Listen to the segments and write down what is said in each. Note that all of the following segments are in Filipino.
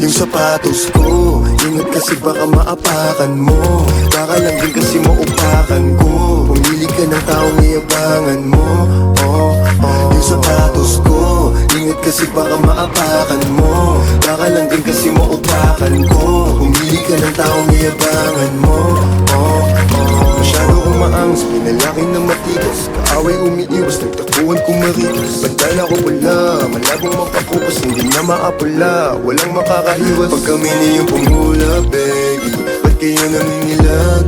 Yung sapatos ko, ingat kasi baka maapakan mo. Baka lang din kasi maupakan ko. Pumili ka ng taong iabangan mo. Yung sapatos ko, ingat kasi baka maapakan mo. Baka lang din kasi maupakan ko. Pumili ka ng taong iabangan mo. Masyado kong maangas, pinalaki na matigas. Kaaway umiiwas, nagtakuhan kong maritas. Bandala ko wala, malabong mapakupas. Hindi na maapula, walang makakaiwas. Pag kami niyong pumula, baby, ba't kayo nangingilag?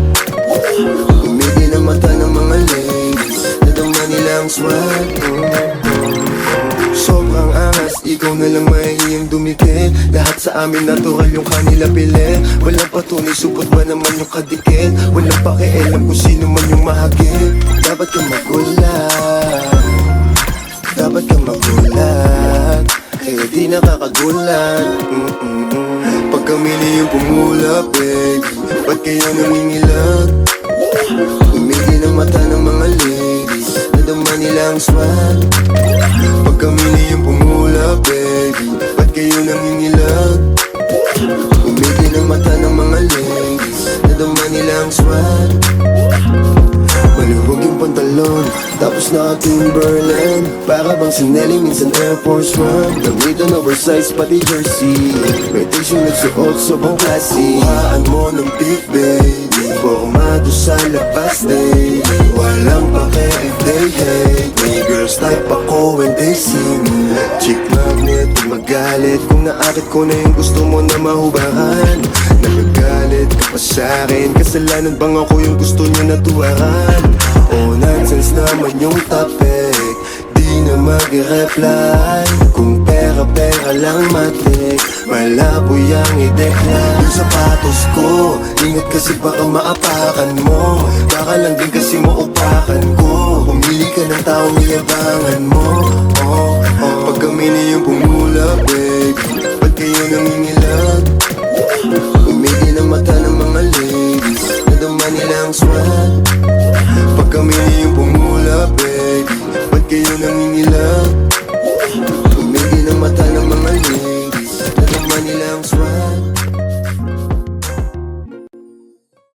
Umigil ang mata ng mga ladies, nadama nila ang swag. Sobrang angas, ikaw na lang mahihiyang dumikit. Lahat sa amin natural yung kanila pili. Walang patunay, supot ba naman yung kadikit? Walang pakialam kung sino man yung mahagip. Dapat kang magulat, dapat kang magulat, kaya di nakakagulat. Pag kami niyong pumula, baby, ba't kayo nangingilag? Umigil ang mata ng mga ladies, nadama nila ang swag. Pag kami niyong pumula, baby, ba't kayo nangingilag? Umigil ang mata ng mga ladies, nadama nila ang swag. Maluwag yung pantalon, tapos naka-Timberland. Para bang sinelli, minsan Air Force One. Gamitan oversize pati jersey, may tissue nagsuot sobrang classy. Kuhaan mo ng big baby, formado sa labas day. Walang pake if they hate me. Girls type ako when they see me. Chick magnet, kung magalit kung naakit ko na yung gusto mo na mahubahan. Nagagalit ka pa sa'kin, kasalanan bang ako yung gusto niya na tuwaran? Oh, nonsense naman yung topic, di na mag-reply. Kung pera-pera lang matik, malabo yang i-decline. Yung sapatos ko, ingat kasi baka maapakan mo. Baka lang din kasi maupakan ko. Pumili ka ng taong iabangan mo. Pag kami niyong pumula,